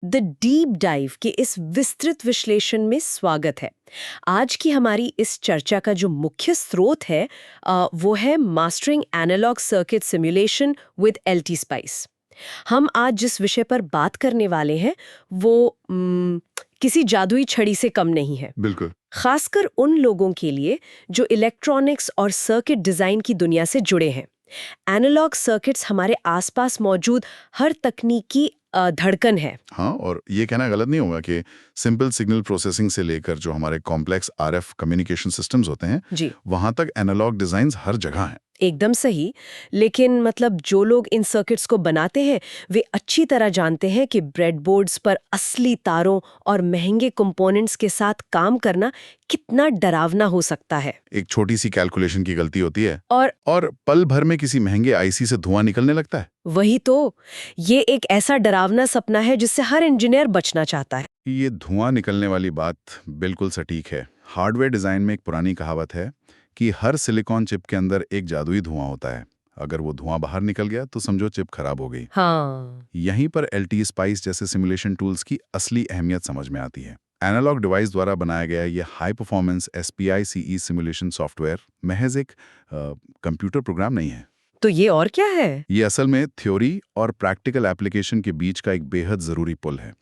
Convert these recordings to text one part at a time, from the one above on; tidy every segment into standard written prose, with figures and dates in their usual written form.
The deep dive के इस विस्तृत विश्लेषण में स्वागत है। आज की हमारी इस चर्चा का जो मुख्य स्रोत है वो है mastering analogue circuit simulation with LT spice. हम आज जिस विषय पर बात करने वाले हैं वो किसी जादुई छड़ी से कम नहीं है। बिल्कुल। खासकर उन लोगों के लिए जो इलेक्ट्रॉनिक्स और सर्किट डिजाइन की दुनिया से जुड़े हैं। एनालॉग सर्किट्स हमारे आसपास मौजूद हर तकनीकी धड़कन है। हाँ, और ये कहना गलत नहीं होगा कि सिंपल सिग्नल प्रोसेसिंग से लेकर जो हमारे कॉम्प्लेक्स आरएफ कम्युनिकेशन सिस्टम्स होते हैं जी, वहां तक एनालॉग डिजाइन्स हर जगह हैं। एकदम सही। लेकिन मतलब जो लोग इन सर्किट्स को बनाते हैं वे अच्छी तरह जानते हैं कि ब्रेडबोर्ड्स पर असली तारों और महंगे कंपोनेंट्स के साथ काम करना कितना डरावना हो सकता है। एक छोटी सी कैलकुलेशन की गलती होती है और पल भर में किसी महंगे आईसी से धुआं निकलने लगता है। वही तो, ये एक ऐसा डरावना सपना है जिससे हर इंजीनियर बचना चाहता है। ये धुआं निकलने वाली बात बिल्कुल सटीक है। हार्डवेयर डिजाइन में एक पुरानी कहावत है कि हर सिलिकॉन चिप के अंदर एक जादुई धुआं होता है। अगर वो धुआं बाहर निकल गया तो समझो चिप खराब हो गई। हाँ, यहीं पर एलटी स्पाइस जैसे सिमुलेशन टूल्स की असली अहमियत समझ में आती है। एनालॉग डिवाइस द्वारा बनाया गया ये high performance SPICE simulation software महज एक कंप्यूटर प्रोग्राम नहीं है। तो ये और क्या है? ये असल में थ्योरी और प्रैक्टिकल एप्लीकेशन के बीच का एक बेहद ज़रूरी पुल है।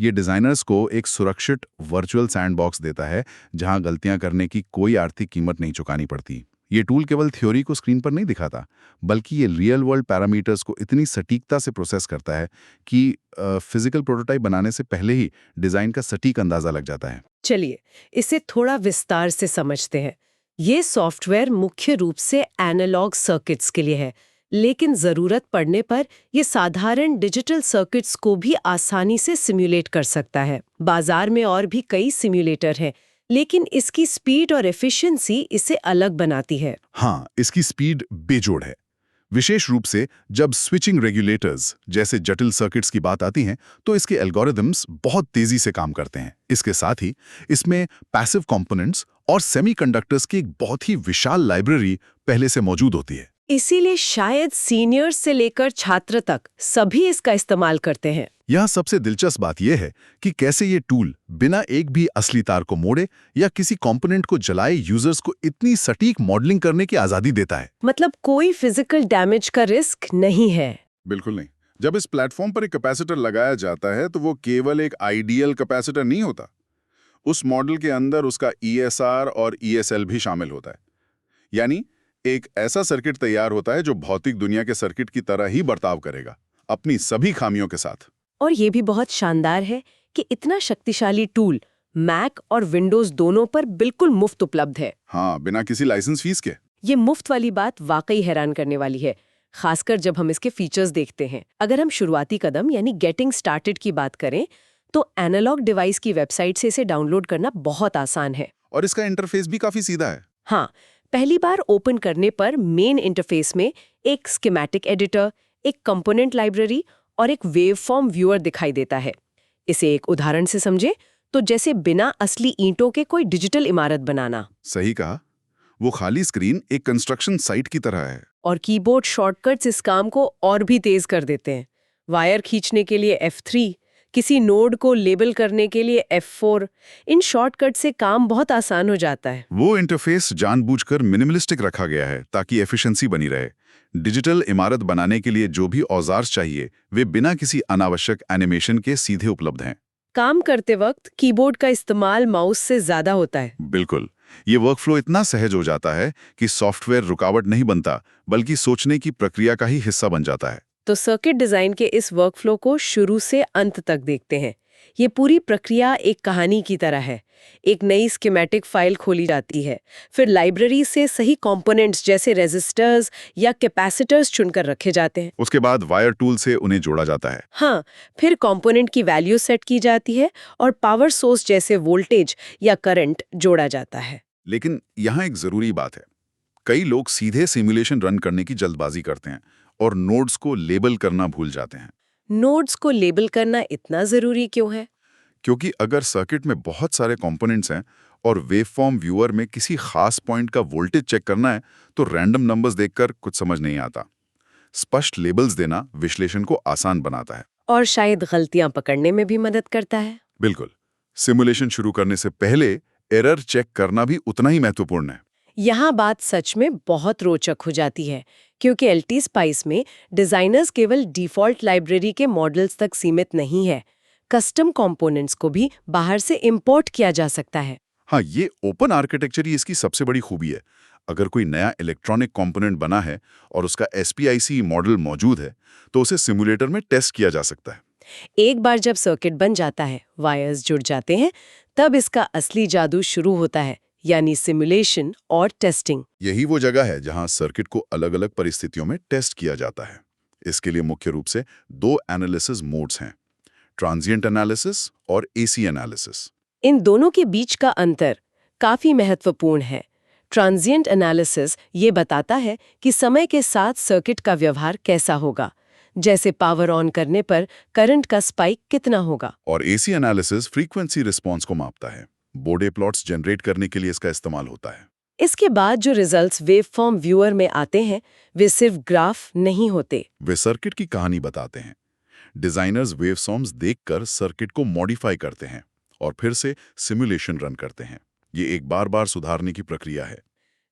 ये डिज़ाइनर्स को एक सुरक्षित वर्चुअल सैंडबॉक्स देता है जहां गलतियां करने की कोई आर्थिक कीमत नहीं चुकानी पड़ती। ये टूल केवल थ्योरी को स्क्रीन पर नहीं दिखाता, बल्कि ये रियल वर्ल्ड पैरामीटर्स को इतनी सटीकता से प्रोसेस करता है कि फिजिकल प्रोटोटाइप बनाने से पहले ही डिज़ाइन का सटीक अंदाज़ा लग जाता है। चलिए, इसे थोड़ा विस्तार से समझते हैं। ये सॉफ्टवेयर मुख्य रूप से एनालॉग सर्किट्स के लिए है, लेकिन ज़रूरत पड़ने पर ये साधारण डिजिटल सर्किट्स को भी आसानी से सिम्युलेट कर सकता है। बाजार में और भी कई सिम्युलेटर हैं, लेकिन इसकी स्पीड और एफिशिएंसी इसे अलग बनाती है। हाँ, इसकी स्पीड बेजोड़ है। विशेष रूप से जब स्विचिंग रेगुलेटर्स जैसे जटिल सर्किट्स की बात आती है तो इसके एल्गोरिदम्स बहुत तेजी से काम करते हैं। इसके साथ ही इसमें पैसिव कंपोनेंट्स और सेमीकंडक्टर्स की एक बहुत ही विशाल लाइब्रेरी पहले से मौजूद होती है। इसीलिए शायद सीनियर्स से लेकर छात्र तक सभी इसका इस्तेमाल करते हैं। यहाँ सबसे दिलचस्प बात यह है कि कैसे ये टूल बिना एक भी असली तार को मोड़े या किसी कंपोनेंट को जलाए यूजर्स को इतनी सटीक मॉडलिंग करने की आजादी देता है। मतलब कोई फिजिकल डैमेज का रिस्क नहीं है। बिल्कुल नहीं। जब इस प्लेटफॉर्म पर एक कैपेसिटर लगाया जाता है तो वो केवल एक आइडियल कैपेसिटर नहीं होता। उस मॉडल के अंदर उसका ESR और ESL भी शामिल होता है। यानी एक ऐसा सर्किट तैयार होता है जो भौतिक दुनिया के सर्किट की तरह ही बर्ताव करेगा, अपनी सभी खामियों के साथ। और ये भी बहुत शानदार है कि इतना शक्तिशाली टूल मैक और विंडोज दोनों पर बिल्कुल मुफ्त उपलब्ध है। हाँ, बिना किसी लाइसेंस फीस के। ये मुफ्त वाली बात वाकई हैरान करने वाली है, खासकर जब हम इसके फीचर्स देखते हैं। अगर हम शुरुआती कदम यानी गेटिंग स्टार्टेड की बात करें तो एनालॉग डिवाइस की वेबसाइट से इसे डाउनलोड करना बहुत आसान है। और इसका इंटरफेस भी काफी सीधा है। हाँ, पहली बार ओपन करने पर मेन इंटरफेस में एक स्कीमेटिक एडिटर, एक कंपोनेंट लाइब्रेरी और एक वेवफॉर्म व्यूअर दिखाई देता है। इसे एक उदाहरण से समझे तो जैसे बिना असली ईंटों के कोई डिजिटल इमारत बनाना। सही कहा। वो खाली स्क्रीन एक कंस्ट्रक्शन साइट की तरह है। और कीबोर्ड शॉर्टकट्स इस काम को और भी तेज कर देते हैं। वायर खींचने के लिए F3, किसी नोड को लेबल करने के लिए F4। इन शॉर्टकट से काम बहुत आसान हो जाता है। वो इंटरफेस जानबूझकर मिनिमलिस्टिक रखा गया है ताकि एफिशिएंसी बनी रहे। डिजिटल इमारत बनाने के लिए जो भी औजार चाहिए वे बिना किसी अनावश्यक एनिमेशन के सीधे उपलब्ध हैं। काम करते वक्त कीबोर्ड का इस्तेमाल माउस से ज्यादा होता है। बिल्कुल। ये वर्कफ्लो इतना सहज हो जाता है कि सॉफ्टवेयर रुकावट नहीं बनता, बल्कि सोचने की प्रक्रिया का ही हिस्सा बन जाता है। तो सर्किट डिजाइन के इस वर्कफ्लो को शुरू से अंत तक देखते हैं। ये पूरी प्रक्रिया एक कहानी की तरह है। एक नई स्कीमेटिक फाइल खोली जाती है, फिर लाइब्रेरी से सही कंपोनेंट्स जैसे रेजिस्टर्स या कैपेसिटर्स चुनकर रखे जाते हैं। उसके बाद वायर टूल से उन्हें जोड़ा जाता है। हाँ, फिर कंपोनेंट की वैल्यू सेट की जाती है और पावर सोर्स जैसे वोल्टेज या करंट जोड़ा जाता है। लेकिन यहाँ एक जरूरी बात है। कई लोग सीधे सिमुलेशन रन करने की जल्दबाजी करते हैं और नोड्स को लेबल करना भूल जाते हैं। नोड्स को लेबल करना इतना जरूरी क्यों है? क्योंकि अगर सर्किट में बहुत सारे कंपोनेंट्स हैं और वेवफॉर्म व्यूअर में किसी खास पॉइंट का वोल्टेज चेक करना है तो रैंडम नंबर्स देखकर कुछ समझ नहीं आता। स्पष्ट लेबल्स देना विश्लेषण को आसान बनाता है। और शायद गलतियां पकड़ने में भी मदद करता है। बिल्कुल। सिमुलेशन शुरू करने से पहले एरर चेक करना भी उतना ही महत्वपूर्ण है। यहाँ बात सच में बहुत रोचक हो जाती है, क्योंकि एलटी स्पाइस में डिजाइनर्स केवल डिफॉल्ट लाइब्रेरी के मॉडल्स तक सीमित नहीं है। कस्टम कंपोनेंट्स को भी बाहर से इंपोर्ट किया जा सकता है। हाँ, ये ओपन आर्किटेक्चर ही इसकी सबसे बड़ी खूबी है। अगर कोई नया इलेक्ट्रॉनिक कंपोनेंट बना है और उसका SPIC मॉडल मौजूद है, तो उसे सिमुलेटर में टेस्ट किया जा सकता है। एक बार जब सर्किट बन जाता है, वायर्स जुड़ जाते हैं, तब इसका असली जादू शुरू होता है, यानी सिमुलेशन और टेस्टिंग। यही वो जगह है जहां सर्किट को अलग-अलग परिस्थितियों में टेस्ट किया जाता है। इसके लिए मुख्य रूप से 2 एनालिसिस मोड्स हैं, ट्रांजिएंट एनालिसिस और AC एनालिसिस। इन दोनों के बीच का अंतर काफी महत्वपूर्ण है। ट्रांजिएंट एनालिसिस ये बताता है कि समय के साथ सर्किट का व्यवहार कैसा होगा, जैसे पावर ऑन करने पर करंट का स्पाइक कितना होगा। और AC एनालिसिस फ्रीक्वेंसी रिस्पॉन्स को मापता है। बोडे प्लॉट्स जनरेट करने के लिए इसका इस्तेमाल होता है। इसके बाद जो रिजल्ट्स वेवफॉर्म व्यूअर में आते हैं, वे सिर्फ ग्राफ नहीं होते। वे सर्किट की कहानी बताते हैं। डिजाइनर्स वेवफॉर्म्स देखकर सर्किट को मॉडिफाई करते हैं और फिर से सिमुलेशन रन करते हैं। ये एक बार-बार सुधारने की प्रक्रिया है।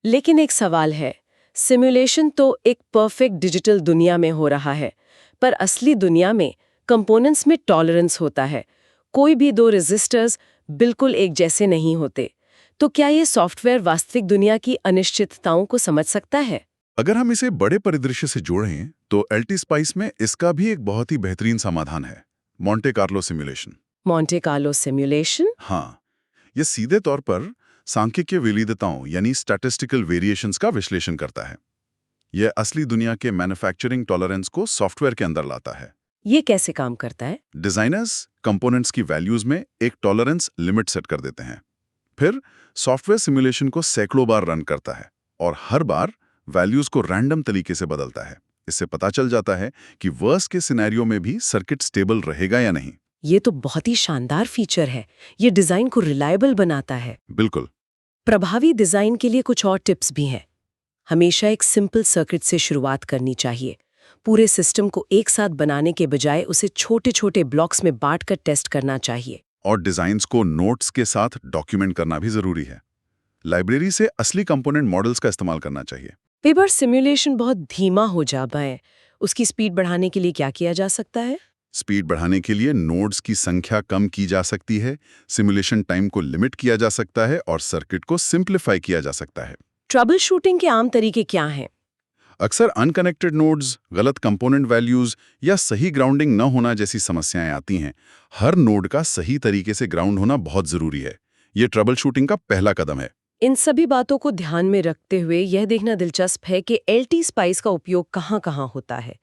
लेकिन एक सवाल है, सिमुलेशन तो एक परफेक्ट डिजिटल दुनिया में हो रहा है, पर असली दुनिया में कंपोनेंट्स में टॉलरेंस होता है। कोई भी 2 रेजिस्टर्स बिल्कुल एक जैसे नहीं होते। तो क्या ये सॉफ्टवेयर वास्तविक दुनिया की अनिश्चितताओं को समझ सकता है? अगर हम इसे बड़े परिदृश्य से जोड़ें, तो एलटी स्पाइस में इसका भी एक बहुत ही बेहतरीन समाधान है, Monte Carlo simulation. Monte Carlo simulation? हाँ, ये सीधे तौर पर सांख्यिकीय विविधताओं यानी स्टैटिस्टिकल वेरिएशंस का विश्लेषण करता है। यह असली दुनिया के मैन्युफैक्चरिंग टॉलरेंस को सॉफ्टवेयर के अंदर लाता है। ये कैसे काम करता है? डिजाइनर्स कंपोनेंट्स की वैल्यूज में एक टॉलरेंस लिमिट सेट कर देते हैं। फिर सॉफ्टवेयर सिमुलेशन को सैकड़ों बार रन करता है और हर बार वैल्यूज को रैंडम तरीके से बदलता है। इससे पता चल जाता है कि वर्स्ट के सिनेरियो में भी सर्किट स्टेबल रहेगा या नहीं। ये तो बहुत ही शानदार फीचर है। ये डिजाइन को रिलायबल बनाता है। बिल्कुल। प्रभावी डिजाइन के लिए कुछ और टिप्स भी हैं। हमेशा एक सिंपल सर्किट से शुरुआत करनी चाहिए। पूरे सिस्टम को एक साथ बनाने के बजाय उसे छोटे-छोटे ब्लॉक्स में बांटकर टेस्ट करना चाहिए। और डिजाइन्स को नोट्स के साथ डॉक्यूमेंट करना भी जरूरी है। लाइब्रेरी से असली कंपोनेंट मॉडल्स का इस्तेमाल करना चाहिए। कई बार सिमुलेशन बहुत धीमा हो जाता है। उसकी स्पीड बढ़ाने के लिए क्या किया जा सकता है? स्पीड बढ़ाने के लिए नोड्स की संख्या कम की जा सकती है, सिमुलेशन टाइम को लिमिट किया जा सकता है और सर्किट को सिंप्लीफाई किया जा सकता है। ट्रबल शूटिंग के आम तरीके क्या हैं? अक्सर अनकनेक्टेड नोड्स, गलत कंपोनेंट वैल्यूज या सही ग्राउंडिंग न होना जैसी समस्याएं आती हैं। हर नोड का सही तरीके से ग्राउंड होना बहुत जरूरी है। ये ट्रबल शूटिंग का पहला कदम है। इन सभी बातों को ध्यान में रखते हुए यह देखना दिलचस्प है कि एलटी स्पाइस का उपयोग कहाँ-कहाँ होता है।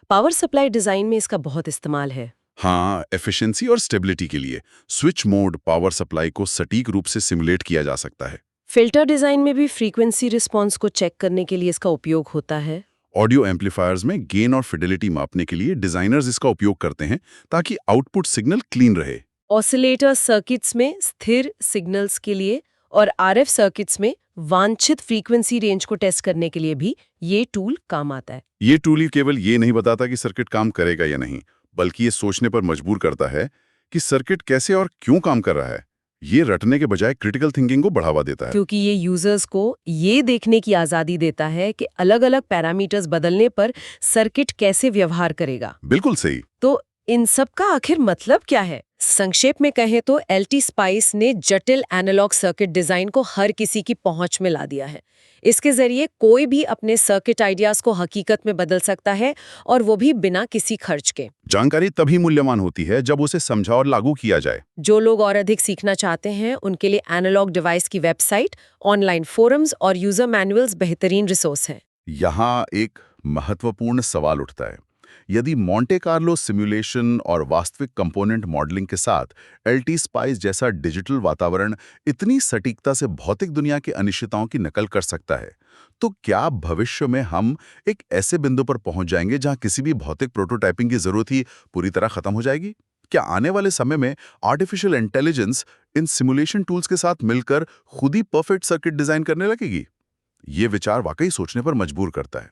पावर सप्लाई डिजाइन में इसका बहुत इस्तेमाल है। हाँ, एफिशिएंसी और स्टेबिलिटी के लिए स्विच मोड पावर सप्लाई को सटीक रूप से सिमुलेट किया जा सकता है। फिल्टर डिजाइन में भी फ्रीक्वेंसी रिस्पॉन्स को चेक करने के लिए इसका उपयोग होता है। ऑडियो एम्पलीफायर्स में गेन और फिडेलिटी मापने के लिए डिजाइनर्स इसका उपयोग करते हैं ताकि आउटपुट सिग्नल क्लीन रहे। ऑसिलेटर सर्किट्स में स्थिर सिग्नल्स के लिए और आरएफ सर्किट्स में वांछित फ्रीक्वेंसी रेंज को टेस्ट करने के लिए भी ये टूल काम आता है। ये टूल ही केवल ये नहीं बताता कि सर्किट काम करेगा या नहीं, बल्कि ये सोचने पर मजबूर करता है कि सर्किट कैसे और क्यों काम कर रहा है। ये रटने के बजाय क्रिटिकल थिंकिंग को बढ़ावा देता है। क्योंकि ये यूजर्स को ये देखने की आजादी देता है कि अलग-अलग पैरामीटर्स बदलने पर सर्किट कैसे व्यवहार करेगा। बिल्कुल सही। तो इन सब का आखिर मतलब क्या है? संक्षेप में कहें तो एलटी स्पाइस ने जटिल एनालॉग सर्किट डिजाइन को हर किसी की पहुंच में ला दिया है। इसके जरिए कोई भी अपने सर्किट आइडियाज को हकीकत में बदल सकता है, और वो भी बिना किसी खर्च के। जानकारी तभी मूल्यवान होती है जब उसे समझा और लागू किया जाए। जो लोग और अधिक सीखना चाहते हैं, उनके लिए एनालॉग डिवाइस की वेबसाइट, ऑनलाइन फोरम्स और यूजर मैनुअल्स बेहतरीन रिसोर्स हैं। यहाँ एक महत्वपूर्ण सवाल उठता है। यदि मोंटे कार्लो सिमुलेशन और वास्तविक कंपोनेंट मॉडलिंग के साथ एलटी स्पाइस जैसा डिजिटल वातावरण इतनी सटीकता से भौतिक दुनिया की अनिश्चितताओं की नकल कर सकता है, तो क्या भविष्य में हम एक ऐसे बिंदु पर पहुंच जाएंगे जहां किसी भी भौतिक प्रोटोटाइपिंग की जरूरत ही पूरी तरह खत्म हो जाएगी? क्या आने वाले समय में आर्टिफिशियल इंटेलिजेंस इन सिमुलेशन टूल्स के साथ मिलकर खुद ही परफेक्ट सर्किट डिजाइन करने लगेगी? ये विचार वाकई सोचने पर मजबूर करता है।